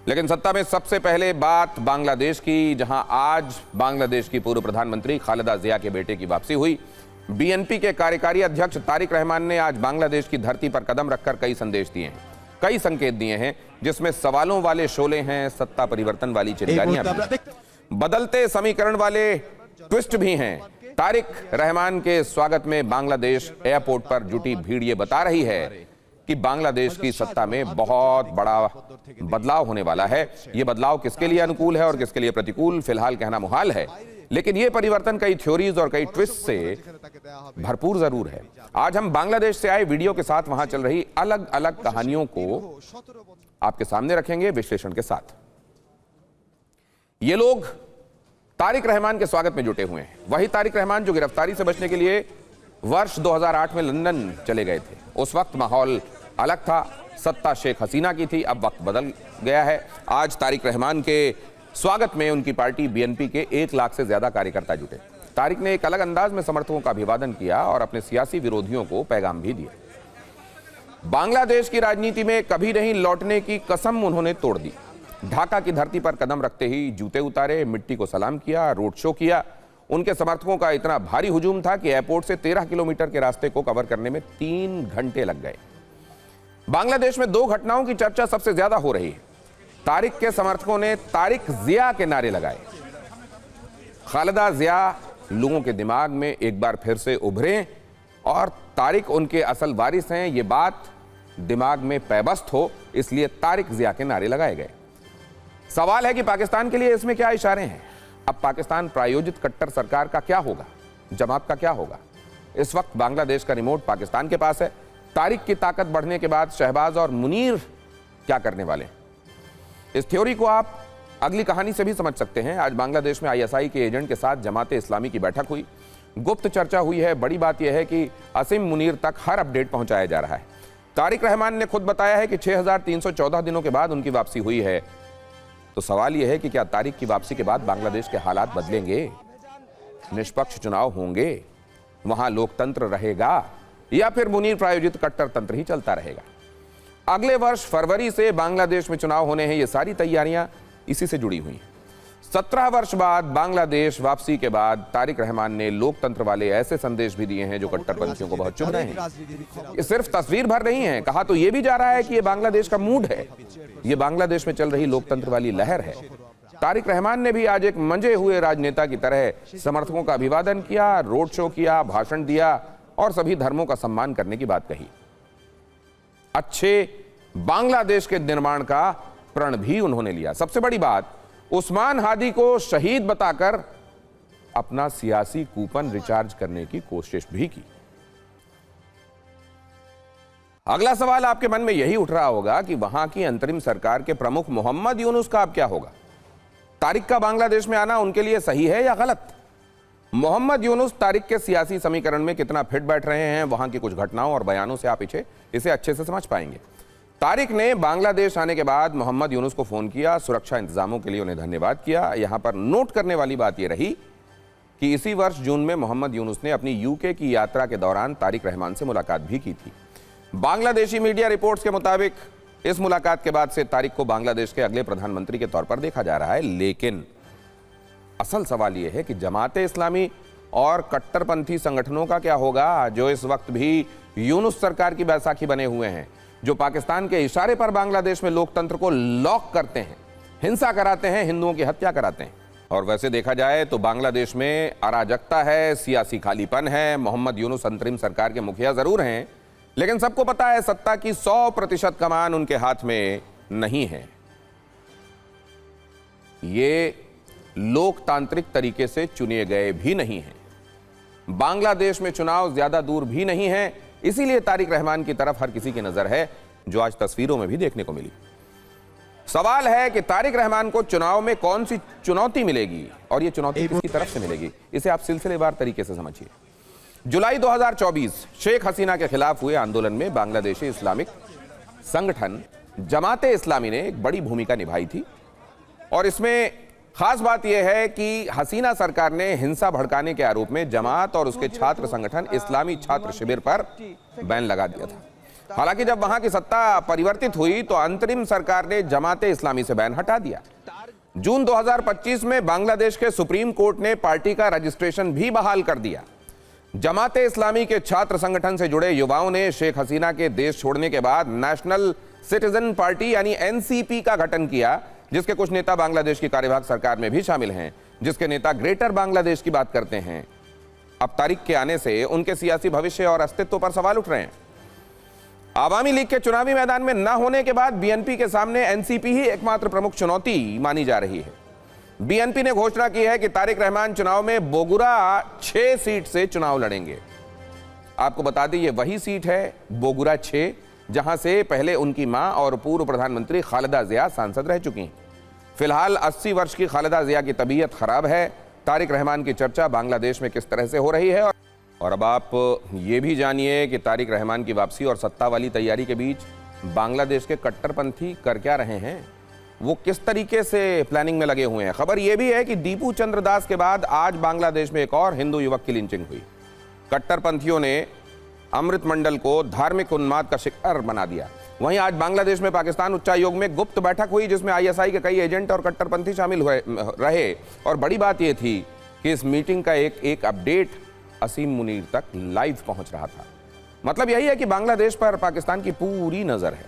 लेकिन सत्ता में सबसे पहले बात बांग्लादेश की, जहां आज बांग्लादेश की पूर्व प्रधानमंत्री खालिदा जिया के बेटे की वापसी हुई। बीएनपी के कार्यकारी अध्यक्ष तारिक रहमान ने आज बांग्लादेश की धरती पर कदम रखकर कई संदेश दिए हैं, कई संकेत दिए हैं, जिसमें सवालों वाले शोले हैं, सत्ता परिवर्तन वाली चिंगारियां भी, बदलते समीकरण वाले ट्विस्ट भी हैं। तारिक रहमान के स्वागत में बांग्लादेश एयरपोर्ट पर जुटी भीड़ ये बता रही है कि बांग्लादेश की सत्ता में बहुत बड़ा बदलाव होने वाला है। यह बदलाव किसके लिए अनुकूल है और किसके लिए प्रतिकूल, फिलहाल कहना मुहाल है, लेकिन यह परिवर्तन कई थ्योरीज और कई ट्विस्ट से भरपूर जरूर है। आज हम बांग्लादेश से आए वीडियो के साथ वहां चल रही अलग अलग कहानियों को आपके सामने रखेंगे विश्लेषण के साथ। ये लोग तारिक रहमान के स्वागत में जुटे हुए हैं, वही तारिक रहमान जो गिरफ्तारी से बचने के लिए वर्ष 2008 में लंदन चले गए थे। उस वक्त माहौल अलग था, सत्ता शेख हसीना की थी, अब वक्त बदल गया है। आज तारिक रहमान के स्वागत में उनकी पार्टी बीएनपी के 1 लाख से ज्यादा कार्यकर्ता जुटे। तारिक ने एक अलग अंदाज में समर्थकों का अभिवादन किया और अपने सियासी विरोधियों को पैगाम भी दिया। बांग्लादेश की राजनीति में कभी नहीं लौटने की कसम उन्होंने तोड़ दी। ढाका की धरती पर कदम रखते ही जूते उतारे, मिट्टी को सलाम किया, रोड शो किया। उनके समर्थकों का इतना भारी हुजूम था कि एयरपोर्ट से 13 किलोमीटर के रास्ते को कवर करने में 3 घंटे लग गए। बांग्लादेश में 2 घटनाओं की चर्चा सबसे ज्यादा हो रही है। तारिक के समर्थकों ने तारिक जिया के नारे लगाए। खालिदा जिया लोगों के दिमाग में एक बार फिर से उभरे और तारिक उनके असल वारिस हैं, ये बात दिमाग में पैबस्त हो, इसलिए तारिक जिया के नारे लगाए गए। सवाल है कि पाकिस्तान के लिए इसमें क्या इशारे हैं? अब पाकिस्तान प्रायोजित कट्टर सरकार का क्या होगा, जमात का क्या होगा? इस वक्त बांग्लादेश का रिमोट पाकिस्तान के पास है। तारिक की ताकत बढ़ने के बाद शहबाज और मुनीर क्या करने वाले? इस थ्योरी को आप अगली कहानी से भी समझ सकते हैं। आज बांग्लादेश में आईएसआई के एजेंट के साथ जमाते इस्लामी की बैठक हुई, गुप्त चर्चा हुई है। बड़ी बात यह है कि असीम मुनीर तक हर अपडेट पहुंचाया जा रहा है। तारिक रहमान ने खुद बताया है कि 6314 दिनों के बाद उनकी वापसी हुई है। तो सवाल यह है कि क्या तारिक की वापसी के बाद बांग्लादेश के हालात बदलेंगे? निष्पक्ष चुनाव होंगे? वहां लोकतंत्र रहेगा या फिर मुनीर प्रायोजित कट्टर तंत्र ही चलता रहेगा? अगले वर्ष फरवरी से बांग्लादेश में चुनाव होने हैं। ये सारी तैयारियां इसी से जुड़ी हुई हैं। 17 वर्ष बाद बांग्लादेश वापसी के बाद तारिक रहमान ने लोकतंत्र वाले ऐसे संदेश भी दिए हैं जो कट्टरपंथियों को बहुत चुभ रहे हैं। ये सिर्फ तस्वीर भर नहीं है, कहा तो ये भी जा रहा है कि ये बांग्लादेश का मूड है, ये बांग्लादेश में चल रही लोकतंत्र वाली लहर है। तारिक रहमान ने भी आज एक मंजे हुए राजनेता की तरह समर्थकों का अभिवादन किया, रोड शो किया, भाषण दिया और सभी धर्मों का सम्मान करने की बात कही। अच्छे बांग्लादेश के निर्माण का प्रण भी उन्होंने लिया। सबसे बड़ी बात, उस्मान हादी को शहीद बताकर अपना सियासी कूपन रिचार्ज करने की कोशिश भी की। अगला सवाल आपके मन में यही उठ रहा होगा कि वहां की अंतरिम सरकार के प्रमुख मोहम्मद यूनुस का अब क्या होगा? तारिक का बांग्लादेश में आना उनके लिए सही है या गलत? मोहम्मद यूनुस तारिक के सियासी समीकरण में कितना फिट बैठ रहे हैं, वहां की कुछ घटनाओं और बयानों से आप इसे अच्छे से समझ पाएंगे। तारिक ने बांग्लादेश आने के बाद मोहम्मद यूनुस को फोन किया, सुरक्षा इंतजामों के लिए उन्हें धन्यवाद किया। यहां पर नोट करने वाली बात यह रही कि इसी वर्ष जून में मोहम्मद यूनुस ने अपनी यूके की यात्रा के दौरान तारिक रहमान से मुलाकात भी की थी। बांग्लादेशी मीडिया रिपोर्ट्स के मुताबिक इस मुलाकात के बाद से तारिक को बांग्लादेश के अगले प्रधानमंत्री के तौर पर देखा जा रहा है। लेकिन असल सवाल यह है कि जमाते इस्लामी और कट्टरपंथी संगठनों का क्या होगा, जो इस वक्त भी यूनुस सरकार की बैसाखी बने हुए हैं, जो पाकिस्तान के इशारे पर बांग्लादेश में लोकतंत्र को लॉक करते हैं, हिंसा कराते हैं, हिंदुओं की हत्या कराते हैं। और वैसे देखा जाए तो बांग्लादेश में अराजकता है, सियासी खालीपन है। मोहम्मद यूनुस अंतरिम सरकार के मुखिया जरूर हैं, लेकिन सबको पता है सत्ता की 100% कमान उनके हाथ में नहीं है। ये लोकतांत्रिक तरीके से चुने गए भी नहीं हैं। बांग्लादेश में चुनाव ज्यादा दूर भी नहीं है, इसीलिए तारिक रहमान की तरफ हर किसी की नजर है, जो आज तस्वीरों में भी देखने को मिली। सवाल है कि तारिक रहमान को चुनाव में कौन सी चुनौती मिलेगी और यह चुनौती किसकी तरफ से मिलेगी? इसे आप सिलसिलेवार तरीके से समझिए। जुलाई 2024 शेख हसीना के खिलाफ हुए आंदोलन में बांग्लादेशी इस्लामिक संगठन जमाते इस्लामी ने एक बड़ी भूमिका निभाई थी और इसमें खास बात यह है कि हसीना सरकार ने हिंसा भड़काने के आरोप में जमात और उसके छात्र संगठन इस्लामी छात्र शिविर पर बैन लगा दिया था। हालांकि जब वहां की सत्ता परिवर्तित हुई तो अंतरिम सरकार ने जमाते इस्लामी से बैन हटा दिया। जून 2025 में बांग्लादेश के सुप्रीम कोर्ट ने पार्टी का रजिस्ट्रेशन भी बहाल कर दिया। जमाते इस्लामी के छात्र संगठन से जुड़े युवाओं ने शेख हसीना के देश छोड़ने के बाद नेशनल सिटीजन पार्टी यानी एनसीपी का गठन किया, जिसके कुछ नेता बांग्लादेश की कार्यवाहक सरकार में भी शामिल हैं, जिसके नेता ग्रेटर बांग्लादेश की बात करते हैं। अब तारीख के आने से उनके सियासी भविष्य और अस्तित्व पर सवाल उठ रहे हैं। आवामी लीग के चुनावी मैदान में न होने के बाद बीएनपी के सामने एनसीपी ही एकमात्र प्रमुख चुनौती मानी जा रही है। बीएनपी ने घोषणा की है कि तारिक रहमान चुनाव में बोगुरा 6 सीट से चुनाव लड़ेंगे। आपको बता दें, ये वही सीट है बोगुरा 6, जहां से पहले उनकी मां और पूर्व प्रधानमंत्री खालिदा जिया सांसद रह चुकी हैं। फिलहाल 80 वर्ष की खालिदा जिया की तबीयत खराब है। तारिक रहमान की चर्चा बांग्लादेश में किस तरह से हो रही है, और अब आप ये भी जानिए कि तारिक रहमान की वापसी और सत्ता वाली तैयारी के बीच बांग्लादेश के कट्टरपंथी कर क्या रहे हैं, वो किस तरीके से प्लानिंग में लगे हुए हैं। खबर यह भी है कि दीपू चंद्र दास के बाद आज बांग्लादेश में एक और हिंदू युवक की लिंचिंग हुई। कट्टरपंथियों ने अमृत मंडल को धार्मिक उन्माद का शिकार बना दिया। वहीं आज बांग्लादेश में पाकिस्तान उच्चायोग में गुप्त बैठक हुई, जिसमें आईएसआई के कई एजेंट और कट्टरपंथी शामिल रहे। और बड़ी बात यह थी कि इस मीटिंग का एक अपडेट असीम मुनीर तक लाइव पहुंच रहा था। मतलब यही है कि बांग्लादेश पर पाकिस्तान की पूरी नजर है।